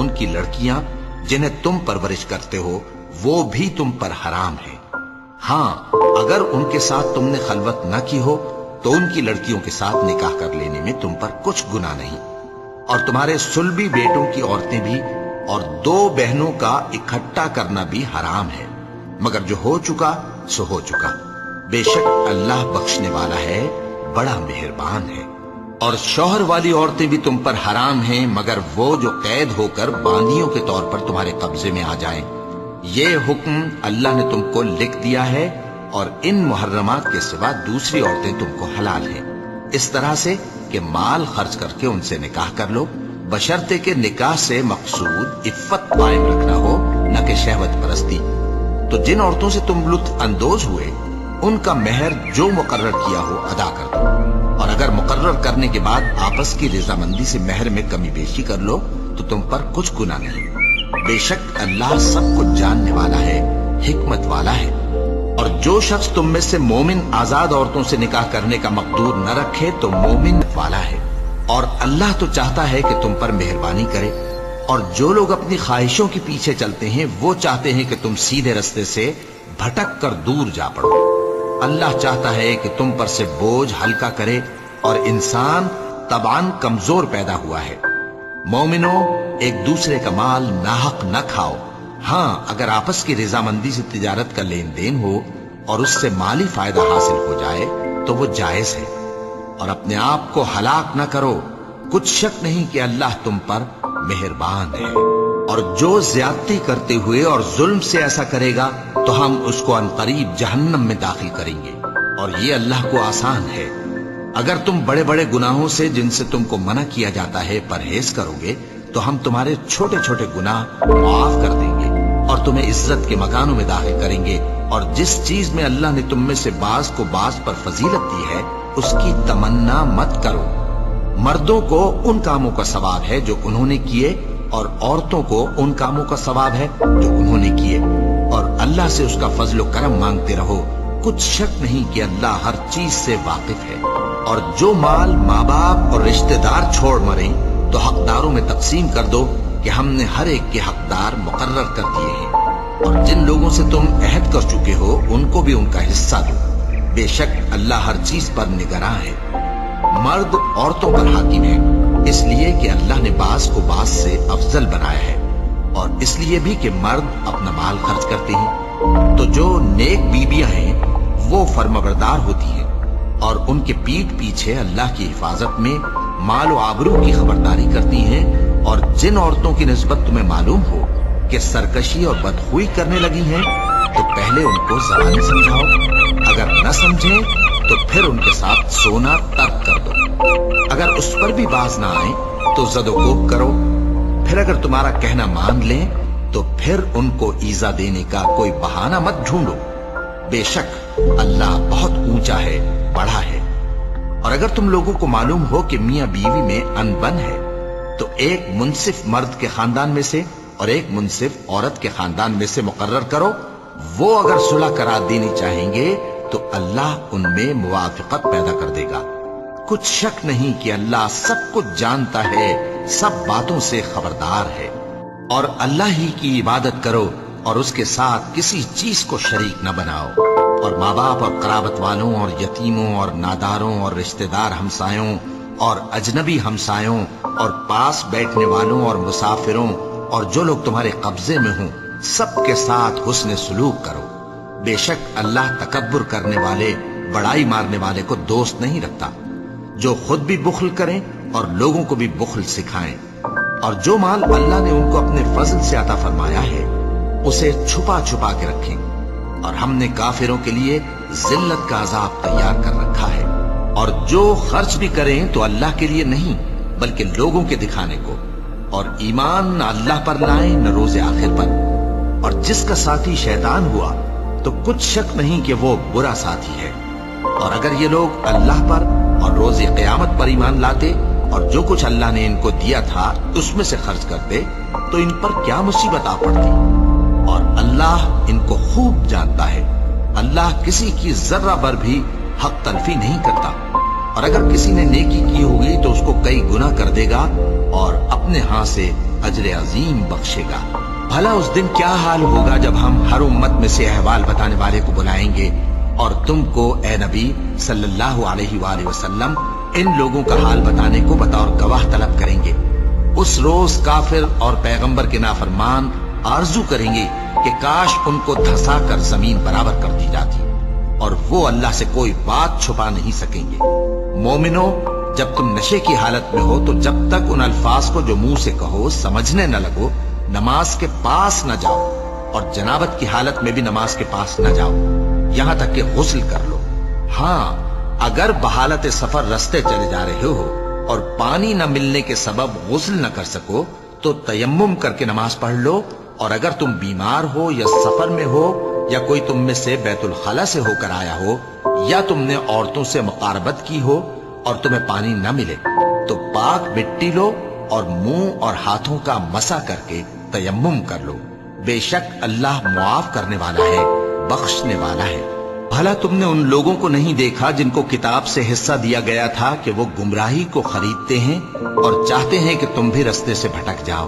उनकी लड़कियां जिन्हें तुम परवरिश करते हो वो भी तुम पर हराम है। हाँ, अगर उनके साथ तुमने खलवत न की हो तो उनकी लड़कियों के साथ निकाह कर लेने में तुम पर कुछ गुनाह नहीं। और तुम्हारे सुलभी बेटों की औरतें भी और दो बहनों का इकट्ठा करना भी हराम है, मगर जो हो चुका सो हो चुका। बेशक अल्लाह बख्शने वाला है, बड़ा मेहरबान है। और शौहर वाली औरतें भी तुम पर हराम हैं, मगर वो जो कैद होकर बांदियों के तौर पर तुम्हारे कब्जे में आ जाएं। ये हुक्म अल्लाह ने तुमको लिख दिया है, और इन मुहर्रमात के सिवा दूसरी औरतें तुमको हलाल हैं, इस तरह से कि माल खर्च करके उनसे निकाह कर लो, बशर्ते के निकाह से मकसूद इफ्फत कायम रखना हो, न कि शहवत परस्ती। तो जिन औरतों से तुम लुत्फ अंदोज हुए उनका मेहर जो मुकर्रर किया हो अदा कर दो, और अगर मुकर्रर करने के बाद आपस की रजामंदी से मेहर में कमी बेशी कर लो तो तुम पर कुछ गुनाह नहीं। बेशक अल्लाह सब कुछ जानने वाला है, हिकमत वाला है। और जो शख्स तुम में से मोमिन आजाद औरतों से निकाह करने का मकदूर न रखे तो मोमिन वाला है, और अल्लाह तो चाहता है कि तुम पर मेहरबानी करे। और जो लोग अपनी ख्वाहिशों के पीछे चलते हैं वो चाहते हैं कि तुम सीधे रास्ते से भटक कर दूर जा पड़ो। अल्लाह चाहता है कि तुम पर से बोझ हल्का करे, और इंसान तबान कमजोर पैदा हुआ है। मोमिनो, एक दूसरे का माल नाहक न खाओ। हाँ, अगर आपस की रजामंदी से तिजारत का लेन देन हो और उससे माली फायदा हासिल हो जाए तो वो जायज है। और अपने आप को हलाक न करो, कुछ शक नहीं कि अल्लाह तुम पर मेहरबान है। और जो ज्यादती करते हुए और जुल्म से ऐसा करेगा तो हम उसको अनकरीब जहन्नम में दाखिल करेंगे, और ये अल्लाह को आसान है। अगर तुम बड़े बड़े गुनाहों से जिनसे तुमको मना किया जाता है परहेज करोगे तो हम तुम्हारे छोटे छोटे गुनाह माफ कर देंगे और तुम्हें इज्जत के मकानों में दाखिल करेंगे। और जिस चीज में अल्लाह ने तुम में से बाज को बाज पर फजीलत दी है उसकी तमन्ना मत करो। मर्दों को उन कामों का सवाब है जो उन्होंने किए, और औरतों को उन कामों का सवाब है जो उन्होंने किए, और अल्लाह से उसका फजल करम मांगते रहो। कुछ शक नहीं कि अल्लाह हर चीज से वाकिफ है। और जो माल माँ बाप और रिश्तेदार छोड़ मरे तो हकदारों में तकसीम कर दो कि हमने हर एक के हकदार मुकर्रर कर दिए हैं। और जिन लोगों से तुम अहद कर चुके हो उनको भी उनका हिस्सा दो। बेशक अल्लाह हर चीज पर निगरां है। मर्द औरतों पर हाकिम है, इसलिए कि अल्लाह ने बास को बास से अफजल बनाया है, और इसलिए भी कि मर्द अपना माल खर्च करते हैं। तो जो नेक बीबियां हैं वो फर्माबरदार होती हैं, और उनके पीठ पीछे अल्लाह की हिफाजत में माल व आबरू की खबरदारी करती हैं। और जिन औरतों की निस्बत तुम्हें मालूम हो कि सरकशी और बदखुई करने लगी हैं तो पहले उनको ज़बानी समझाओ, अगर न समझे तो फिर उनके साथ सोना तर्क कर दो। अगर उस पर भी बाज ना आए तो ज़दोकोब करो। फिर अगर तुम्हारा कहना मान लें तो फिर उनको ईजा देने का कोई बहाना मत ढूंढो। बेशक अल्लाह बहुत ऊंचा है, बड़ा है। और अगर तुम लोगों को मालूम हो कि मियां बीवी में अनबन है तो एक मुंसिफ मर्द के खानदान में से और एक मुंसिफ औरत के खानदान में से मुकर्रर करो। वो अगर सुलह करा देनी चाहेंगे तो अल्लाह उनमें मुवाफिकत पैदा कर देगा। कुछ शक नहीं कि अल्लाह सब कुछ जानता है, सब बातों से खबरदार है। और अल्लाह ही की इबादत करो और उसके साथ किसी चीज को शरीक न बनाओ। और माँ बाप और कराबत वालों और यतीमों और नादारों और रिश्तेदार हमसायों और अजनबी हमसायों और पास बैठने वालों और मुसाफिरों और जो लोग तुम्हारे कब्जे में हों सबके साथ हुस्न सुलूक करो। बेशक अल्लाह तकब्बुर करने वाले, बड़ाई मारने वाले को दोस्त नहीं रखता। जो खुद भी बुख्ल करें और लोगों को भी बुख्ल सिखाएं। और जो माल अल्लाह ने उनको अपने फजल से अता फरमाया है उसे छुपा छुपा के रखें। और हमने काफिरों के लिए जिल्लत का अजाब तैयार कर रखा है। और जो खर्च भी करें तो अल्लाह के लिए नहीं बल्कि लोगों के दिखाने को। और ईमान न अल्लाह पर लाए न रोजे आखिर पर। और जिसका साथी शैतान हुआ तो कुछ शक नहीं कि वो बुरा साथी है। और अगर ये लोग अल्लाह पर और रोजे क़यामत पर ईमान लाते और जो कुछ अल्लाह ने इनको दिया था उसमें से खर्च करते तो इन पर क्या मुसीबत आ पड़ती। और अल्लाह इनको खूब जानता है। अल्लाह किसी की जर्रा भर भी हक तलफी नहीं करता। और अगर किसी ने नेकी की होगी तो उसको कई गुना कर देगा और अपने हाथ से अजर अजीम बख्शेगा। भला उस दिन क्या हाल होगा जब हम हर उम्मत में से अहवाल बताने वाले को बुलाएंगे और तुमको ए नबी सल्लल्लाहु अलैहि वसल्लम इन लोगों का हाल बताने को बतौर गवाह तलब करेंगे। उस रोज काफिर और पैगंबर के नाफरमान आरजू करेंगे कि काश उनको धसा कर जमीन बराबर कर दी जाती, और वो अल्लाह से कोई बात छुपा नहीं सकेंगे। मोमिनो, जब तुम नशे की हालत में हो तो जब तक उन अल्फाज को जो मुंह से कहो समझने न लगो, नमाज के पास न जाओ, और जनाबत की हालत में भी नमाज के पास न जाओ, यहां तक कि गुस्ल कर लो। हाँ, अगर बहालत सफर रास्ते चले जा रहे हो और पानी न मिलने के सबब गुस्ल न कर सको तो तयम्मुम करके नमाज पढ़ लो, और अगर तुम बीमार हो या सफर में हो या कोई तुम में से बैतुल खला से होकर आया हो या तुमने औरतों से मुकारबत की हो और तुम्हें पानी न मिले तो पाक मिट्टी लो और मुंह और हाथों का मसा करके तयम्मुम कर लो। बेशक अल्लाह मुआफ करने वाला है, बख्शने वाला है। भला तुमने उन लोगों को नहीं देखा जिनको किताब से हिस्सा दिया गया था कि वो गुमराही को खरीदते हैं और चाहते हैं कि तुम भी रास्ते से भटक जाओ।